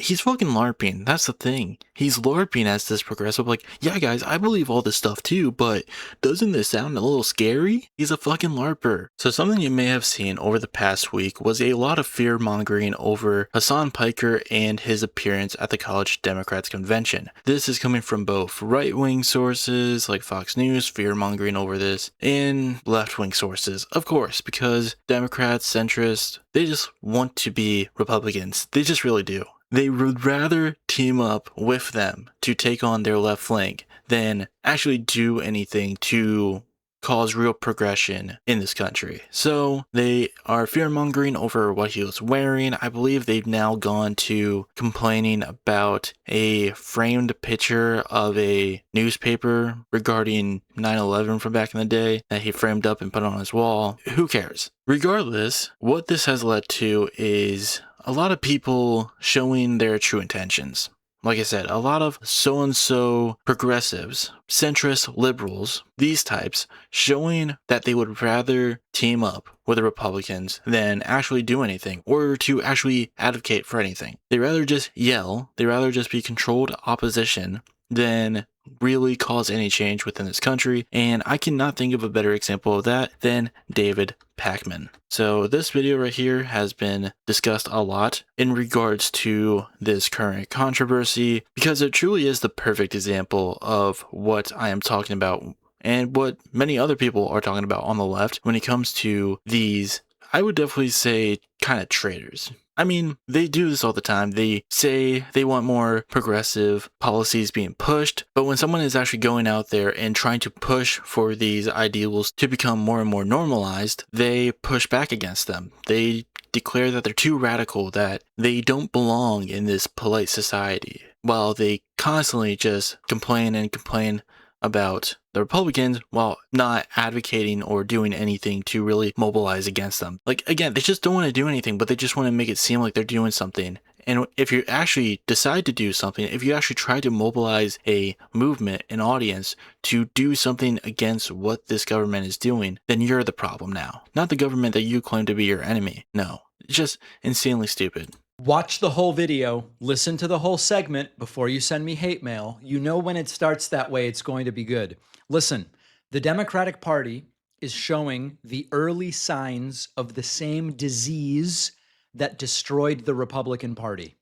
he's fucking LARPing. That's the thing. He's LARPing as this progressive, like, yeah, guys, I believe all this stuff too, but doesn't this sound a little scary? He's a fucking LARPer. So something you may have seen over the past week was a lot of fear mongering over Hasan Piker and his appearance at the College Democrats convention. This is coming from both right-wing sources like Fox News, fear mongering over this, and left-wing sources, of course, because Democrats, centrists, they just want to be Republicans. They just really do. They would rather team up with them to take on their left flank than actually do anything to cause real progression in this country. So they are fear-mongering over what he was wearing. I believe they've now gone to complaining about a framed picture of a newspaper regarding 9/11 from back in the day that he framed up and put on his wall. Who cares? Regardless, what this has led to is a lot of people showing their true intentions. Like I said, a lot of so-and-so progressives, centrist liberals, these types, showing that they would rather team up with the Republicans than actually do anything or to actually advocate for anything. They rather just yell, they rather just be controlled opposition than really cause any change within this country, and I cannot think of a better example of that than David Pakman. So this video right here has been discussed a lot in regards to this current controversy because it truly is the perfect example of what I am talking about and what many other people are talking about on the left when it comes to these, I would definitely say, kind of traitors. I mean, they do this all the time. They say they want more progressive policies being pushed, but when someone is actually going out there and trying to push for these ideals to become more and more normalized, they push back against them. They declare that they're too radical, that they don't belong in this polite society, while they constantly just complain and complain about the Republicans while not advocating or doing anything to really mobilize against them. Like, again, they just don't want to do anything, but they just want to make it seem like they're doing something. And if you actually decide to do something, if you actually try to mobilize a movement, an audience, to do something against what this government is doing, then you're the problem now. Not the government that you claim to be your enemy. No, it's just insanely stupid. Watch the whole video, listen to the whole segment before you send me hate mail. You know when it starts that way, it's going to be good. Listen, the Democratic Party is showing the early signs of the same disease that destroyed the Republican Party.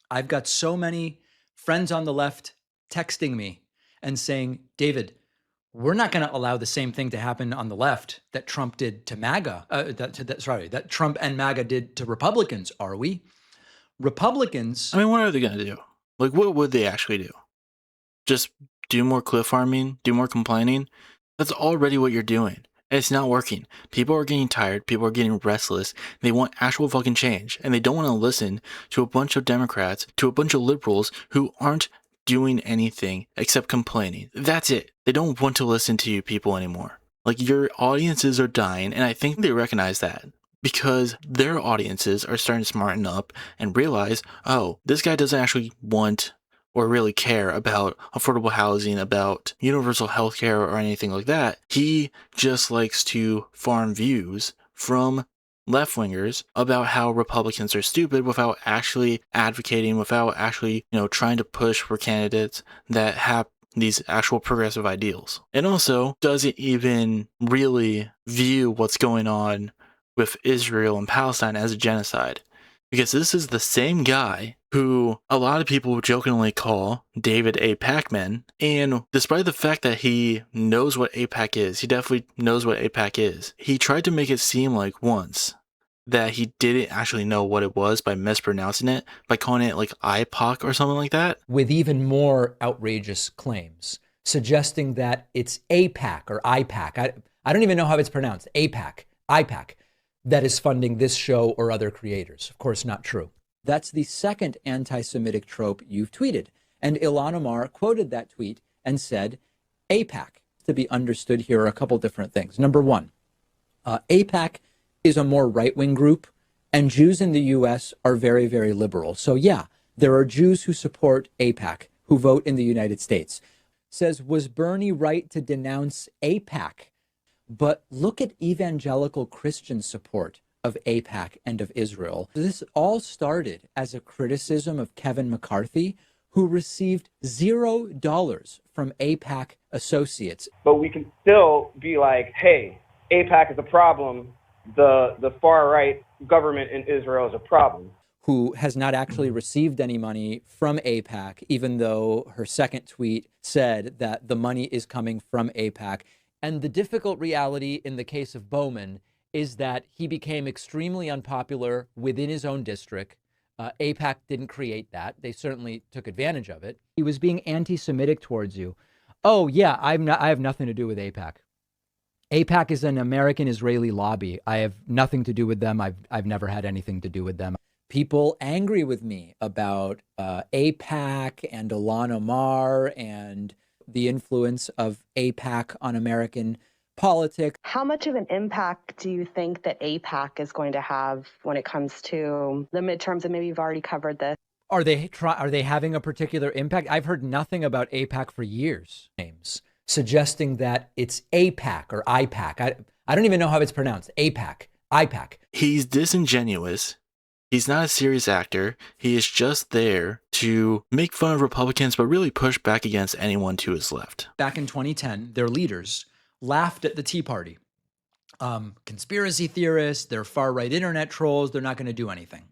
I've got so many friends on the left texting me and saying, David, we're not going to allow the same thing to happen on the left that Trump did to MAGA, that Trump and MAGA did to Republicans, are we? Republicans. I mean, what are they going to do? Like, what would they actually do? Just do more cliff farming? Do more complaining? That's already what you're doing. And it's not working. People are getting tired. People are getting restless. They want actual fucking change. And they don't want to listen to a bunch of Democrats, to a bunch of liberals who aren't doing anything except complaining. That's it. They don't want to listen to you people anymore. Like, your audiences are dying, and I think they recognize that. Because their audiences are starting to smarten up and realize, oh, this guy doesn't actually want or really care about affordable housing, about universal healthcare or anything like that. He just likes to farm views from left-wingers about how Republicans are stupid without actually advocating, without actually, trying to push for candidates that have these actual progressive ideals. And also doesn't even really view what's going on with Israel and Palestine as a genocide. Because this is the same guy who a lot of people jokingly call David A. Pakman, and despite the fact that he knows what AIPAC is, he definitely knows what AIPAC is, he tried to make it seem like once that he didn't actually know what it was by mispronouncing it, by calling it like IPOC or something like that. With even more outrageous claims, suggesting that it's AIPAC or IPAC. I don't even know how it's pronounced. AIPAC, IPAC. That is funding this show or other creators. Of course, not true. That's the second anti-Semitic trope you've tweeted. And Ilhan Omar quoted that tweet and said, AIPAC. To be understood here are a couple different things. Number one, AIPAC is a more right-wing group, and Jews in the U.S. are very, very liberal. So yeah, there are Jews who support AIPAC, who vote in the United States. Says, was Bernie right to denounce AIPAC? But look at evangelical Christian support of AIPAC and of Israel. This all started as a criticism of Kevin McCarthy, who received $0 from AIPAC associates. But we can still be like, hey, AIPAC is a problem. The far-right government in Israel is a problem. Who has not actually received any money from AIPAC, even though her second tweet said that the money is coming from AIPAC. And the difficult reality in the case of Bowman is that he became extremely unpopular within his own district. AIPAC didn't create that. They certainly took advantage of it. He was being anti-Semitic towards you. Oh, yeah, I have nothing to do with AIPAC. AIPAC is an American-Israeli lobby. I have nothing to do with them. I've never had anything to do with them. People angry with me about AIPAC and Ilhan Omar and the influence of AIPAC on American politics. How much of an impact do you think that AIPAC is going to have when it comes to the midterms? And maybe you've already covered this. Are they having a particular impact? I've heard nothing about AIPAC for years. Names suggesting that it's AIPAC or IPAC. I don't even know how it's pronounced. AIPAC, IPAC. He's disingenuous. He's not a serious actor. He is just there to make fun of Republicans, but really push back against anyone to his left. Back in 2010, their leaders laughed at the Tea Party. Conspiracy theorists, they're far-right internet trolls, they're not going to do anything.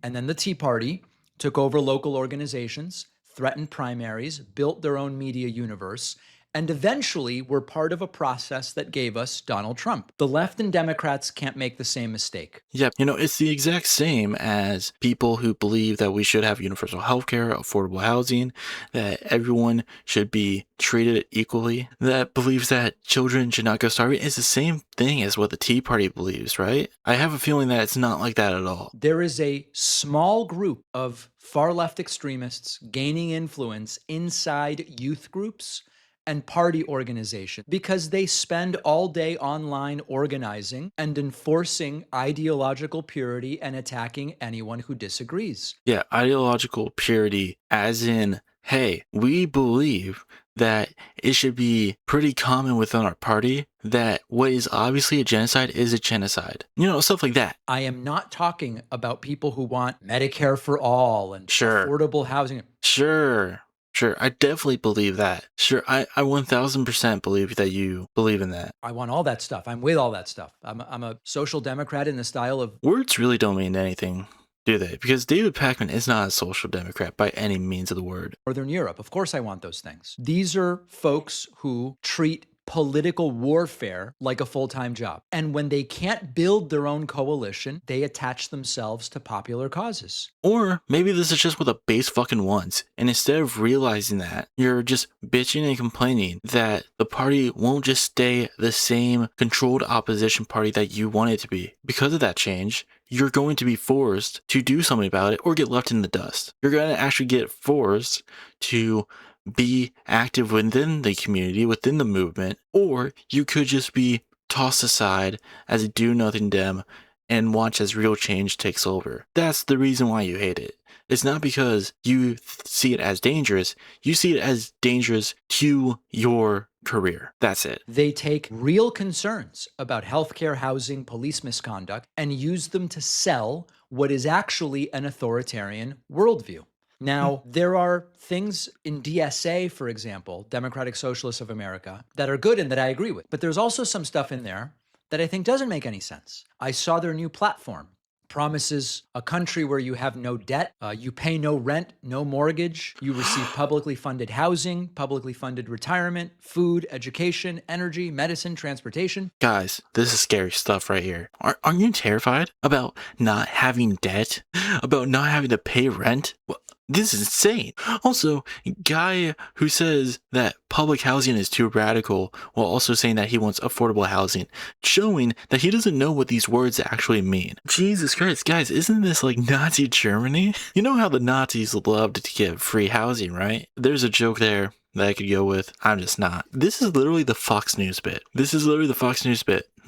And then the Tea Party took over local organizations, threatened primaries, built their own media universe, and eventually were part of a process that gave us Donald Trump. The left and Democrats can't make the same mistake. Yeah, it's the exact same as people who believe that we should have universal healthcare, affordable housing, that everyone should be treated equally, that believes that children should not go starving. It's the same thing as what the Tea Party believes, right? I have a feeling that it's not like that at all. There is a small group of far-left extremists gaining influence inside youth groups and party organization because they spend all day online organizing and enforcing ideological purity and attacking anyone who disagrees. Yeah, ideological purity as in, hey, we believe that it should be pretty common within our party that what is obviously a genocide is a genocide. Stuff like that. I am not talking about people who want Medicare for all and affordable housing. Sure, I definitely believe that. Sure, I 1000% believe that you believe in that. I want all that stuff. I'm with all that stuff. I'm a social democrat in the style of... Words really don't mean anything, do they? Because David Pakman is not a social democrat by any means of the word. Northern Europe. Of course I want those things. These are folks who treat political warfare like a full-time job. And when they can't build their own coalition, they attach themselves to popular causes. Or maybe this is just what the base fucking wants. And instead of realizing that, you're just bitching and complaining that the party won't just stay the same controlled opposition party that you want it to be. Because of that change, you're going to be forced to do something about it or get left in the dust. You're going to actually get forced to be active within the community, within the movement, or you could just be tossed aside as a do-nothing Dem and watch as real change takes over. That's the reason why you hate it. It's not because you see it as dangerous. You see it as dangerous to your career. That's it. They take real concerns about healthcare, housing, police misconduct, and use them to sell what is actually an authoritarian worldview. Now, there are things in DSA, for example, Democratic Socialists of America, that are good and that I agree with. But there's also some stuff in there that I think doesn't make any sense. I saw their new platform. Promises a country where you have no debt, you pay no rent, no mortgage, you receive publicly funded housing, publicly funded retirement, food, education, energy, medicine, transportation. Guys, this is scary stuff right here. Aren't you terrified about not having debt? About not having to pay rent? Well, this is insane. Also, guy who says that public housing is too radical while also saying that he wants affordable housing, showing that he doesn't know what these words actually mean. Jesus Christ, guys, isn't this like Nazi Germany? You know how the Nazis loved to give free housing, right? There's a joke there that I could go with. I'm just not. This is literally the Fox News bit.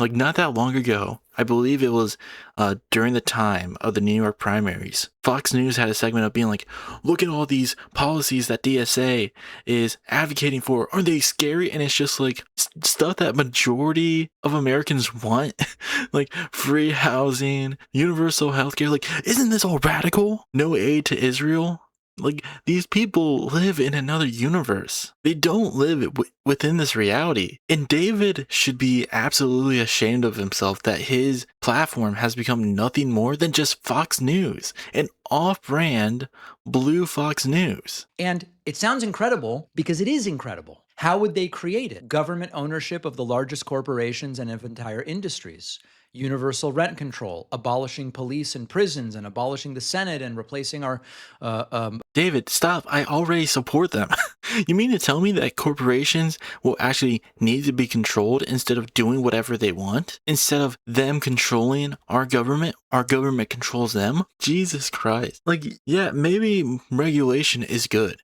Like, not that long ago, I believe it was during the time of the New York primaries, Fox News had a segment of being like, look at all these policies that DSA is advocating for. Aren't they scary? And it's just like stuff that majority of Americans want, like free housing, universal healthcare. Like, isn't this all radical? No aid to Israel. Like, these people live in another universe. They don't live within this reality. And David should be absolutely ashamed of himself that his platform has become nothing more than just Fox News, an off-brand blue Fox News. And it sounds incredible because it is incredible. How would they create it? Government ownership of the largest corporations and of entire industries. Universal rent control, abolishing police and prisons, and abolishing the Senate, and replacing our... David, stop. I already support them. You mean to tell me that corporations will actually need to be controlled instead of doing whatever they want? Instead of them controlling our government controls them? Jesus Christ. Like, yeah, maybe regulation is good.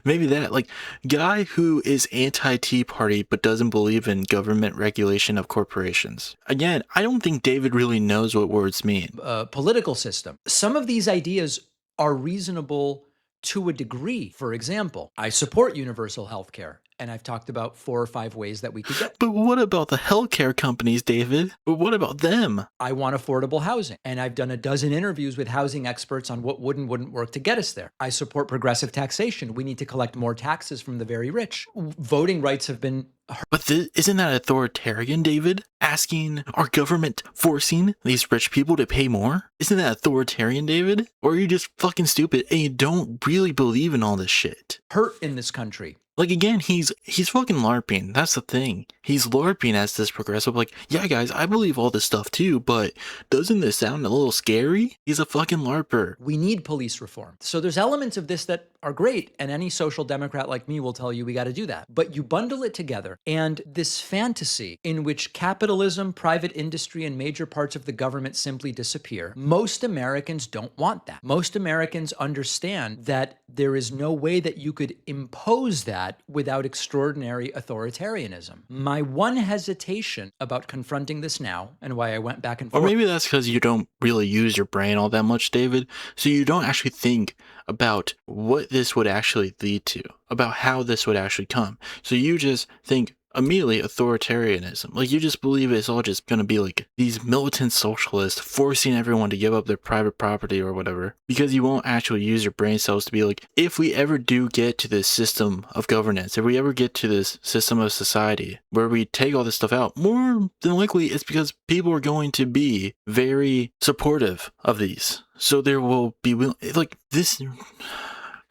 Maybe that, like, guy who is anti-Tea Party but doesn't believe in government regulation of corporations. Again, I don't think David really knows what words mean. Political system. Some of these ideas are reasonable to a degree. For example, I support universal health care. And I've talked about 4 or 5 ways that we could get. But what about the healthcare companies, David? But what about them? I want affordable housing. And I've done a dozen interviews with housing experts on what would and wouldn't work to get us there. I support progressive taxation. We need to collect more taxes from the very rich. Voting rights have been... But isn't that authoritarian, David? Asking our government, forcing these rich people to pay more? Isn't that authoritarian, David? Or are you just fucking stupid and you don't really believe in all this shit? Hurt in this country. Like, again, he's fucking LARPing. That's the thing. He's LARPing as this progressive, like, yeah, guys, I believe all this stuff too, but doesn't this sound a little scary? He's a fucking LARPer. We need police reform. So there's elements of this that are great, and any social democrat like me will tell you we got to do that. But you bundle it together, and this fantasy in which capitalism, private industry, and major parts of the government simply disappear, most Americans don't want that. Most Americans understand that there is no way that you could impose that without extraordinary authoritarianism. My one hesitation about confronting this now, and why I went back and forth... Or maybe that's because you don't really use your brain all that much, David, so you don't actually think about what this would actually lead to, about how this would actually come. So you just think immediately authoritarianism. Like, you just believe it's all just going to be like these militant socialists forcing everyone to give up their private property or whatever, because you won't actually use your brain cells to be like, if we ever do get to this system of governance, if we ever get to this system of society where we take all this stuff out, more than likely it's because people are going to be very supportive of these. So there will be, like, this...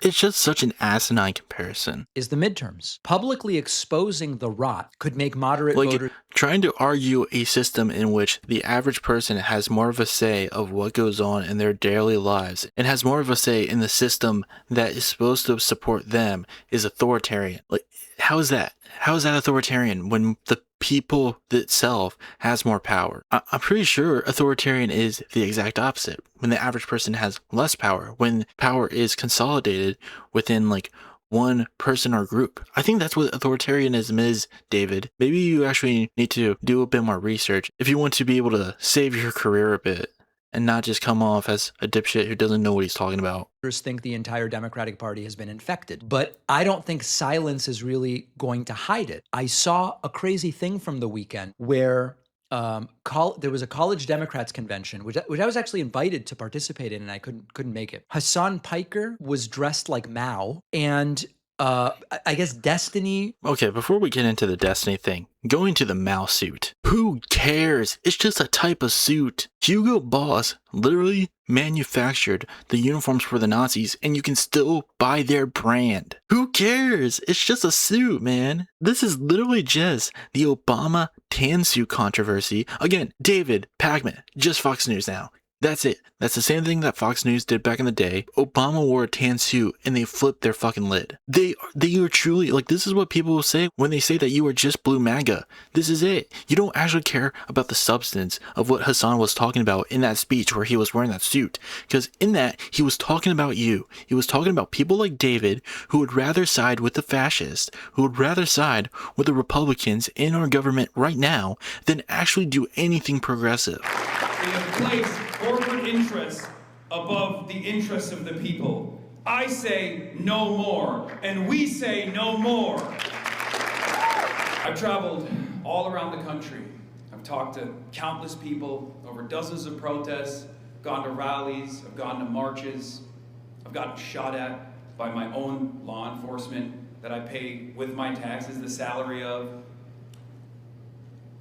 It's just such an asinine comparison. Is the midterms. Publicly exposing the rot could make moderate voters... Trying to argue a system in which the average person has more of a say of what goes on in their daily lives and has more of a say in the system that is supposed to support them is authoritarian. Like, how is that? How is that authoritarian when the people itself has more power? I'm pretty sure authoritarian is the exact opposite. When the average person has less power, when power is consolidated within like one person or group. I think that's what authoritarianism is, David. Maybe you actually need to do a bit more research if you want to be able to save your career a bit and not just come off as a dipshit who doesn't know what he's talking about. Think the entire Democratic Party has been infected, but I don't think silence is really going to hide it. I saw a crazy thing from the weekend where there was a college Democrats convention, which I was actually invited to participate in, and I couldn't make it. Hasan Piker was dressed like Mao, and I guess Destiny... Okay, before we get into the Destiny thing, going to the Mao suit. Who cares? It's just a type of suit. Hugo Boss literally manufactured the uniforms for the Nazis, and you can still buy their brand. Who cares? It's just a suit, man. This is literally just the Obama tan suit controversy. Again, David Pakman, just Fox News now. That's it. That's the same thing that Fox News did back in the day. Obama wore a tan suit and they flipped their fucking lid. They are truly, like, this is what people will say when they say that you are just blue MAGA. This is it. You don't actually care about the substance of what Hasan was talking about in that speech where he was wearing that suit. Because in that, he was talking about you. He was talking about people like David who would rather side with the fascists, who would rather side with the Republicans in our government right now than actually do anything progressive. They have placed corporate interests above the interests of the people. I say no more, and we say no more. I've traveled all around the country. I've talked to countless people over dozens of protests, gone to rallies, I've gone to marches, I've gotten shot at by my own law enforcement that I pay with my taxes the salary of.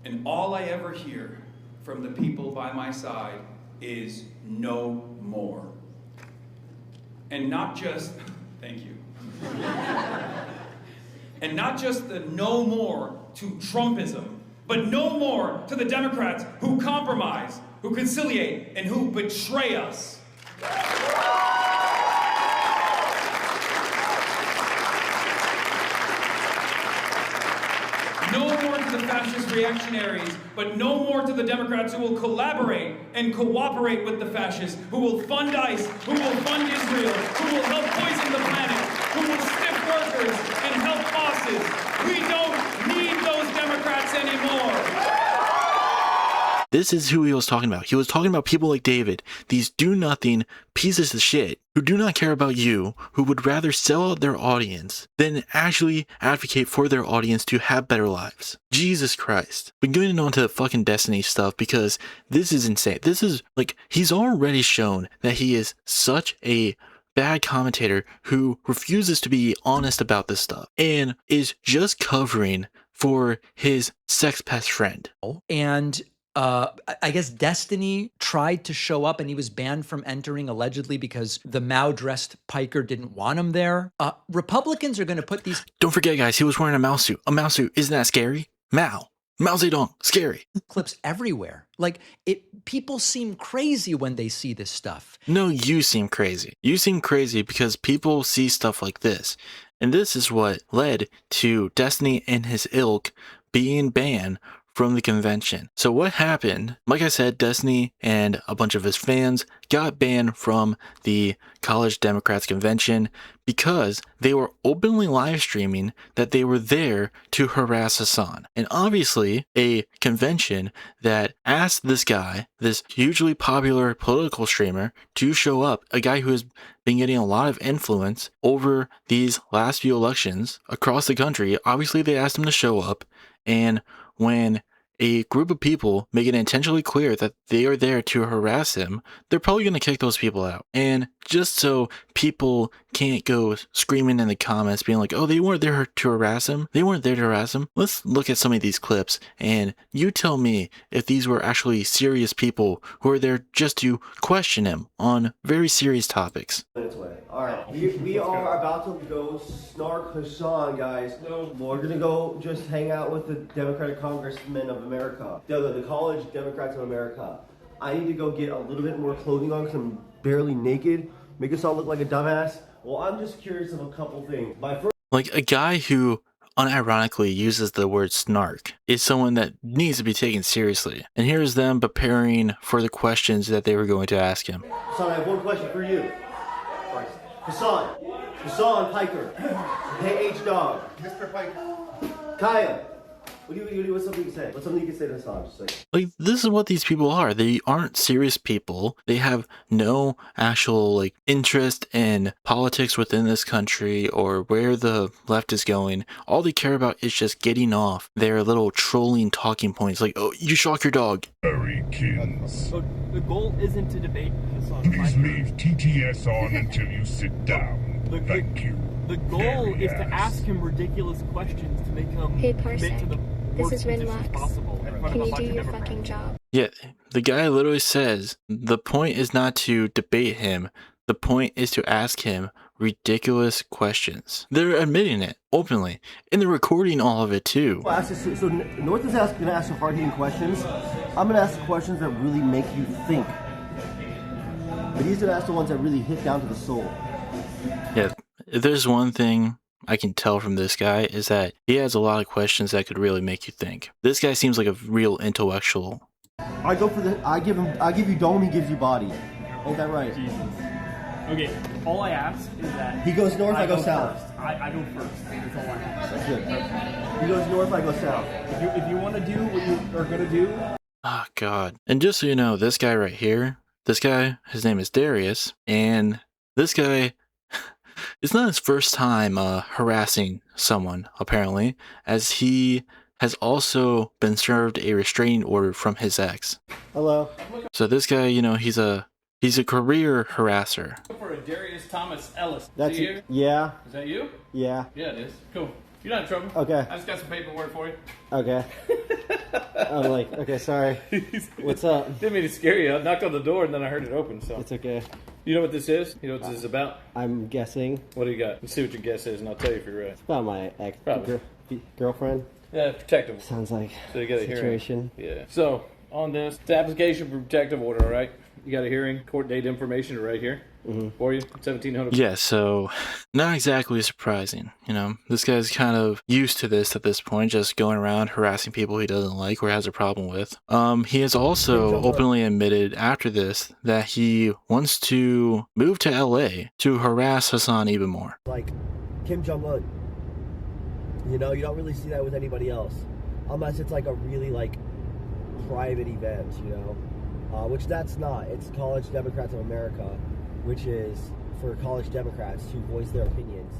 And all I ever hear from the people by my side is no more. And not just, thank you. And not just the no more to Trumpism, but no more to the Democrats who compromise, who conciliate, and who betray us. No more to the fascist reactionaries, but no more to the Democrats who will collaborate and cooperate with the fascists, who will fund ICE, who will fund Israel, who will help poison the planet, who will stiff workers and help bosses. We don't need those Democrats anymore. This is who he was talking about. He was talking about people like David, these do-nothing pieces of shit who do not care about you, who would rather sell out their audience than actually advocate for their audience to have better lives. Jesus Christ. But going on to the fucking Destiny stuff, because this is insane. This is, like, he's already shown that he is such a bad commentator who refuses to be honest about this stuff and is just covering for his sex pest friend. And I guess Destiny tried to show up and he was banned from entering allegedly because the Mao-dressed Piker didn't want him there. Republicans are going to put these... Don't forget, guys, he was wearing a mouse suit. A mouse suit, isn't that scary? Mao Zedong, scary. Clips everywhere. Like, people seem crazy when they see this stuff. No, you seem crazy. You seem crazy because people see stuff like this. And this is what led to Destiny and his ilk being banned from the convention. So what happened, like I said, Destiny and a bunch of his fans got banned from the College Democrats convention because they were openly live streaming that they were there to harass Hasan. And obviously a convention that asked this guy, this hugely popular political streamer, to show up, a guy who has been getting a lot of influence over these last few elections across the country. Obviously they asked him to show up, and when a group of people make it intentionally clear that they are there to harass him, they're probably going to kick those people out. And just so people can't go screaming in the comments being like, oh, they weren't there to harass him. They weren't there to harass him. Let's look at some of these clips and you tell me if these were actually serious people who are there just to question him on very serious topics. All right, we are about to go snark Hasan, guys. No. We're gonna go just hang out with the Democratic Congressmen of America, the College Democrats of America. I need to go get a little bit more clothing on because I'm barely naked. Make us all look like a dumbass. Well, I'm just curious of a couple things. Like, a guy who unironically uses the word snark is someone that needs to be taken seriously. And here's them preparing for the questions that they were going to ask him. Hasan, I have one question for you. Hasan Piker, hey H-Dog, Mr. Piker, Kaya, what's something you can say? What's something you can say to Hasan? Just like, this is what these people are. They aren't serious people. They have no actual, like, interest in politics within this country or where the left is going. All they care about is just getting off their little trolling talking points, like, oh, you shock your dog. Sorry, kids. So the goal isn't to debate Hasan Please Piker. leave TTS on until you sit down. Thank you. The goal is to ask him ridiculous questions to make him Hey, commit to the this worst is Rin positions Lux. possible in front Can of a you bunch do of your Democrats. fucking job? Yeah, the guy literally says the point is not to debate him. The point is to ask him ridiculous questions. They're admitting it openly, and they're recording all of it too. so North is going to ask some hard-hitting questions. I'm going to ask questions that really make you think. But these are the ones that really hit down to the soul. Yeah, if there's one thing I can tell from this guy is that he has a lot of questions that could really make you think. This guy seems like a real intellectual. I give you dome, he gives you body. Ain't that right? Jesus. Okay, all I ask is that He goes north, I go south. First. I go first. That's all I ask. That's good. He goes north, I go south. If you want to do what you are gonna do. Oh God. And just so you know, this guy right here, his name is Darius, and this guy, it's not his first time harassing someone, apparently, as he has also been served a restraining order from his ex. Hello. So this guy, he's a career harasser. For a Darius Thomas Ellis. That's it. Yeah. Is that you? Yeah. Yeah, it is. Cool. You're not in trouble. Okay. I just got some paperwork for you. Okay. I'm like, okay, sorry. What's up? Didn't mean to scare you. I knocked on the door and then I heard it open. So It's okay. you know what this is? You know what this is about? I'm guessing. What do you got? Let's see what your guess is, and I'll tell you if you're right. It's about my ex Probably. girlfriend. Yeah, protective. Sounds like So you got a situation. hearing. Yeah. So on this, it's application for protective order. All right. You got a hearing. Court date information right here for you. 1700. Yeah, so not exactly surprising. This guy's kind of used to this at this point, just going around harassing people he doesn't like or has a problem with. He has also openly admitted after this that he wants to move to LA to harass Hasan even more. Like Kim Jong-un. You don't really see that with anybody else. Unless it's like a really private event, which that's not. It's College Democrats of America, which is for college Democrats to voice their opinions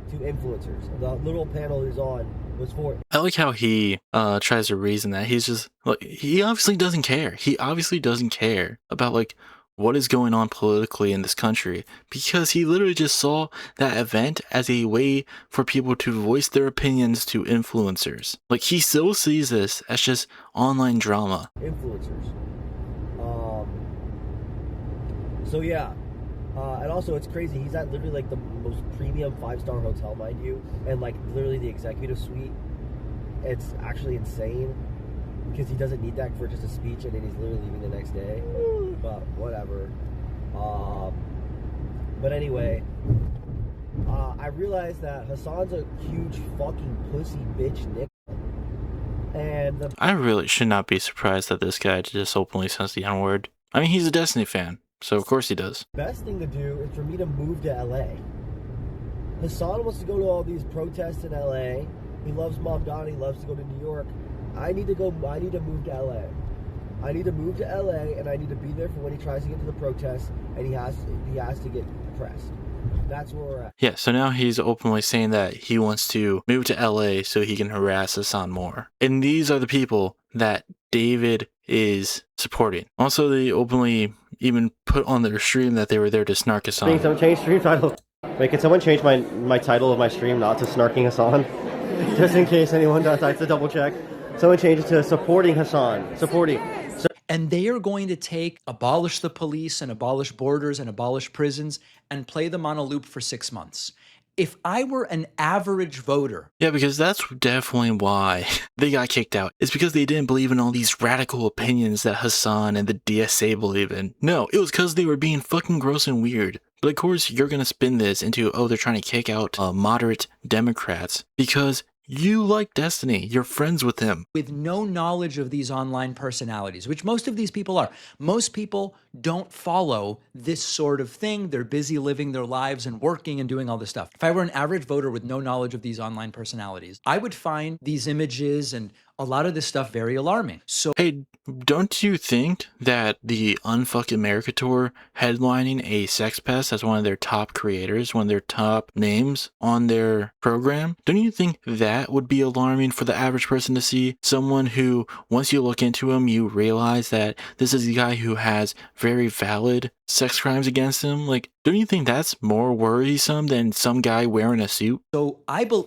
to influencers. The little panel who's on was for. I like how he tries to reason that he's just he obviously doesn't care. He obviously doesn't care about what is going on politically in this country, because he literally just saw that event as a way for people to voice their opinions to influencers. He still sees this as just online drama. Influencers. So yeah. And also it's crazy. He's at literally the most premium 5-star hotel, mind you, and literally the executive suite. It's actually insane. Because he doesn't need that for just a speech, and then he's literally leaving the next day. But whatever. But anyway, I realized that Hasan's a huge fucking pussy bitch nigga. And I really should not be surprised that this guy just openly says the N-word. I mean, he's a Destiny fan, so of course he does. The best thing to do is for me to move to LA. Hasan wants to go to all these protests in LA. He loves Mom Donna. He loves to go to New York. I need to move to LA. I need to move to LA, and I need to be there for when he tries to get to the protests, and he has to get pressed. That's where we're at. Yeah, so now he's openly saying that he wants to move to LA so he can harass Hasan more. And these are the people that David is supporting. Also, they openly even put on their stream that they were there to snark Hasan. Can someone change stream title? Wait, can someone change my title of my stream not to snarking Hasan? Just in case anyone does, I have to double check. Someone change it to supporting Hasan. Supporting. And they are going to abolish the police and abolish borders and abolish prisons and play them on a loop for 6 months. If I were an average voter. Yeah, because that's definitely why they got kicked out. It's because they didn't believe in all these radical opinions that Hasan and the DSA believe in. No, it was because they were being fucking gross and weird. But of course, you're going to spin this into, they're trying to kick out moderate Democrats because you like Destiny. You're friends with him. With no knowledge of these online personalities, which most of these people are. Most people don't follow this sort of thing. They're busy living their lives and working and doing all this stuff. If I were an average voter with no knowledge of these online personalities, I would find these images and a lot of this stuff very alarming. So, hey, don't you think that the Unfuck America tour headlining a sex pest as one of their top creators, one of their top names on their program, don't you think that would be alarming for the average person to see? Someone who, once you look into him, you realize that this is a guy who has very valid sex crimes against him. Don't you think that's more worrisome than some guy wearing a suit? So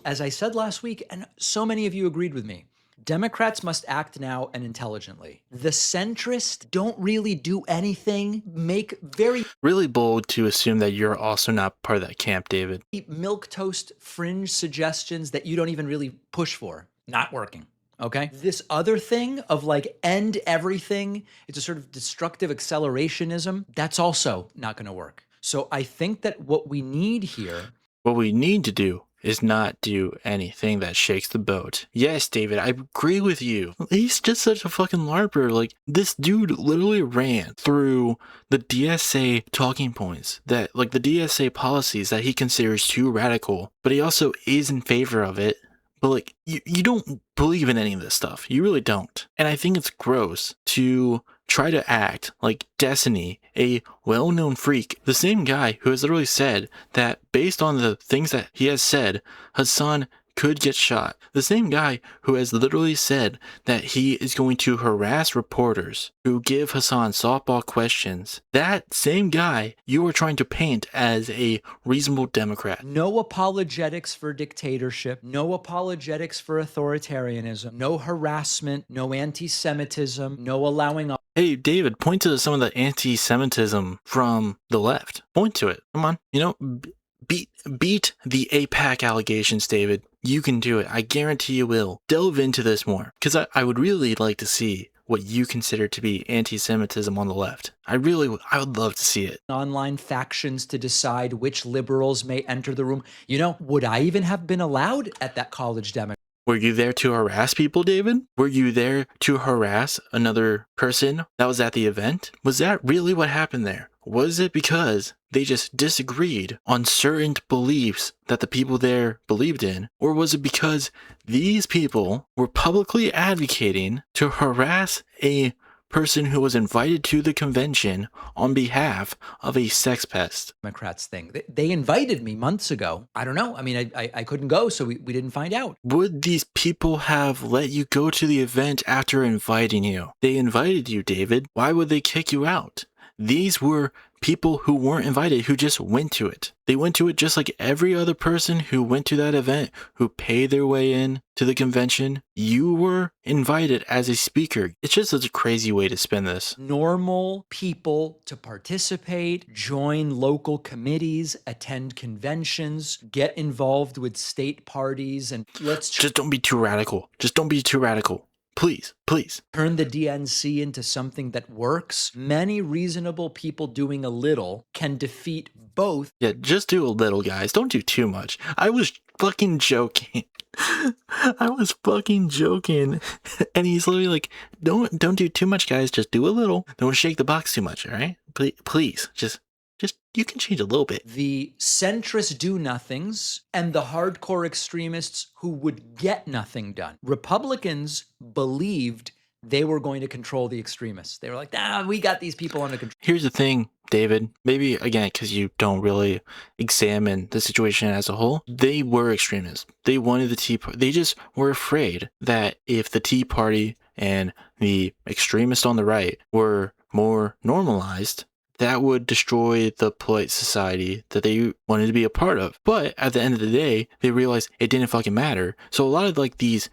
as I said last week, and so many of you agreed with me, Democrats must act now and intelligently. The centrists don't really do anything, make very really bold to assume that you're also not part of that camp, David. milquetoast fringe suggestions that you don't even really push for. Not working. Okay. This other thing of like end everything, it's a sort of destructive accelerationism. That's also not going to work. So I think that what we need here. What we need to do is not do anything that shakes the boat. Yes, David, I agree with you. He's just such a fucking LARPer. Like, this dude literally ran through the DSA talking points that, like, the DSA policies that he considers too radical, but he also is in favor of it. But, like, you don't believe in any of this stuff. You really don't. And I think it's gross to try to act like Destiny, a well-known freak, the same guy who has literally said that based on the things that he has said, Hasan could get shot. The same guy who has literally said that he is going to harass reporters who give Hasan softball questions. That same guy you are trying to paint as a reasonable Democrat. No apologetics for dictatorship, no apologetics for authoritarianism, no harassment, no anti-Semitism, no allowing. Hey, David, point to some of the anti-Semitism from the left. Point to it. Come on. You know, beat the AIPAC allegations, David. You can do it. I guarantee you will. Delve into this more. Because I would really like to see what you consider to be anti-Semitism on the left. I would love to see it. Online factions to decide which liberals may enter the room. You know, would I even have been allowed at that college demo? Were you there to harass people, David? Were you there to harass another person that was at the event? Was that really what happened there? Was it because they just disagreed on certain beliefs that the people there believed in? Or was it because these people were publicly advocating to harass a person who was invited to the convention on behalf of a sex pest? Democrats thing. They invited me months ago. I don't know. I mean, I couldn't go, so we didn't find out. Would these people have let you go to the event after inviting you? They invited you, David. Why would they kick you out? These were people who weren't invited, who just went to it. They went to it just like every other person who went to that event, who paid their way in to the convention. You were invited as a speaker. It's just such a crazy way to spin this. Normal people to participate, join local committees, attend conventions, get involved with state parties, and just don't be too radical. Just don't be too radical. Please, please. Turn the DNC into something that works. Many reasonable people doing a little can defeat both. Yeah, just do a little, guys. Don't do too much. I was fucking joking. I was fucking joking. And he's literally like, don't do too much, guys. Just do a little. Don't shake the box too much, all right? Please, just you can change a little bit. The centrist do-nothings and the hardcore extremists who would get nothing done. Republicans believed they were going to control the extremists. They were like, we got these people under control. Here's the thing, David. Maybe, again, because you don't really examine the situation as a whole, they were extremists. They wanted the Tea Party. They just were afraid that if the Tea Party and the extremists on the right were more normalized, that would destroy the polite society that they wanted to be a part of. But at the end of the day, they realized it didn't fucking matter. So a lot of like these,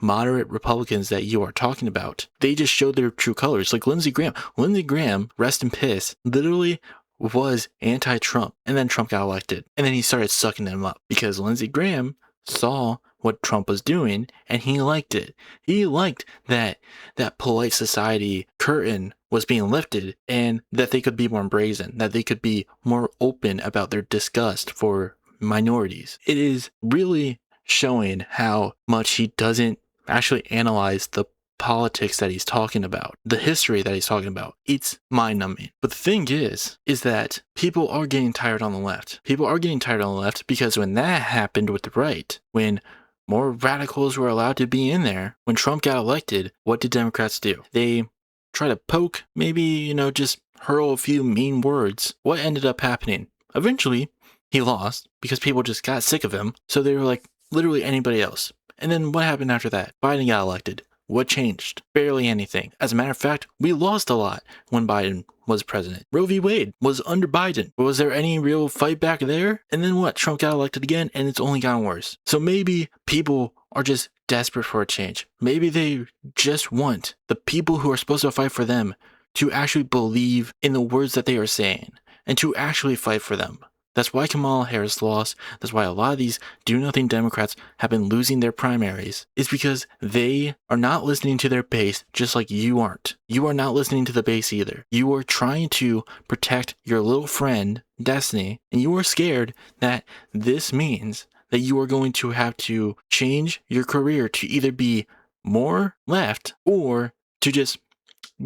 moderate Republicans that you are talking about, they just showed their true colors. Like Lindsey Graham. Lindsey Graham, rest in piss, literally was anti-Trump. And then Trump got elected. And then he started sucking them up because Lindsey Graham saw what Trump was doing and he liked it. He liked that polite society curtain was being lifted and that they could be more brazen, that they could be more open about their disgust for minorities. It is really showing how much he doesn't actually analyze the politics that he's talking about, the history that he's talking about. It's mind-numbing. But the thing is that people are getting tired on the left. People are getting tired on the left because when that happened with the right, when more radicals were allowed to be in there, when Trump got elected, what did Democrats do? They try to poke, maybe, just hurl a few mean words. What ended up happening? Eventually, he lost because people just got sick of him. So they were like, literally anybody else. And then what happened after that? Biden got elected. What changed? Barely anything. As a matter of fact, we lost a lot when Biden was president. Roe v. Wade was under Biden. Was there any real fight back there? And then what? Trump got elected again, and it's only gotten worse. So maybe people are just desperate for a change. Maybe they just want the people who are supposed to fight for them to actually believe in the words that they are saying and to actually fight for them. That's why Kamala Harris lost. That's why a lot of these do-nothing Democrats have been losing their primaries. It's because they are not listening to their base, just like you aren't. You are not listening to the base either. You are trying to protect your little friend, Destiny, and you are scared that this means that you are going to have to change your career to either be more left or to just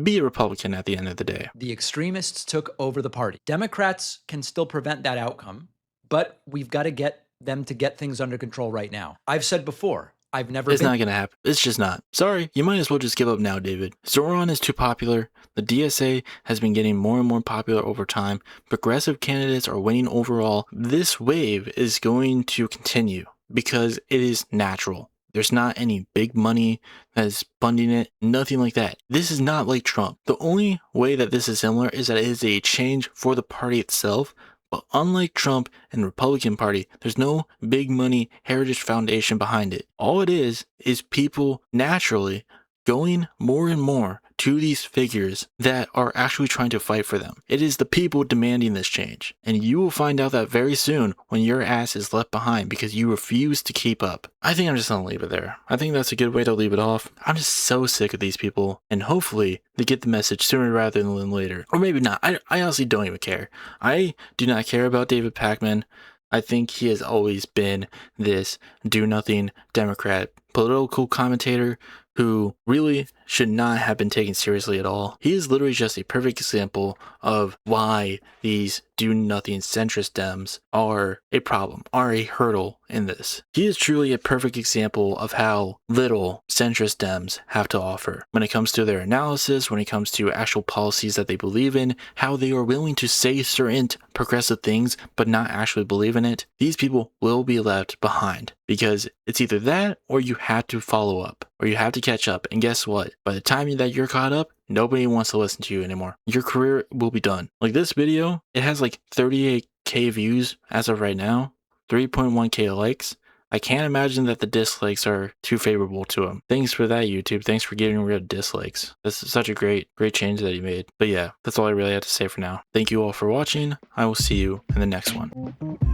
be a Republican at the end of the day. The extremists took over the party. Democrats can still prevent that outcome, but we've got to get them to get things under control right now. I've said before, I've never It's not going to happen. It's just not. Sorry, you might as well just give up now, David. Zoran is too popular. The DSA has been getting more and more popular over time. Progressive candidates are winning overall. This wave is going to continue because it is natural. There's not any big money that is funding it, nothing like that. This is not like Trump. The only way that this is similar is that it is a change for the party itself. But unlike Trump and the Republican Party, there's no big money heritage foundation behind it. All it is people naturally going more and more to these figures that are actually trying to fight for them. It is the people demanding this change. And you will find out that very soon when your ass is left behind because you refuse to keep up. I think I'm just going to leave it there. I think that's a good way to leave it off. I'm just so sick of these people. And hopefully they get the message sooner rather than later. Or maybe not. I honestly don't even care. I do not care about David Pakman. I think he has always been this do-nothing Democrat political commentator who really should not have been taken seriously at all. He is literally just a perfect example of why these do-nothing centrist Dems are a problem, are a hurdle in this. He is truly a perfect example of how little centrist Dems have to offer when it comes to their analysis, when it comes to actual policies that they believe in, how they are willing to say certain progressive things but not actually believe in it. These people will be left behind because it's either that or you have to follow up or you have to catch up. And guess what? By the time that you're caught up, nobody wants to listen to you anymore. Your career will be done. Like this video, it has like 38k views as of right now, 3.1k likes. I can't imagine that the dislikes are too favorable to him. Thanks for that, YouTube. Thanks for getting rid of dislikes. This is such a great change that he made. But yeah, that's all I really have to say for now. Thank you all for watching. I will see you in the next one.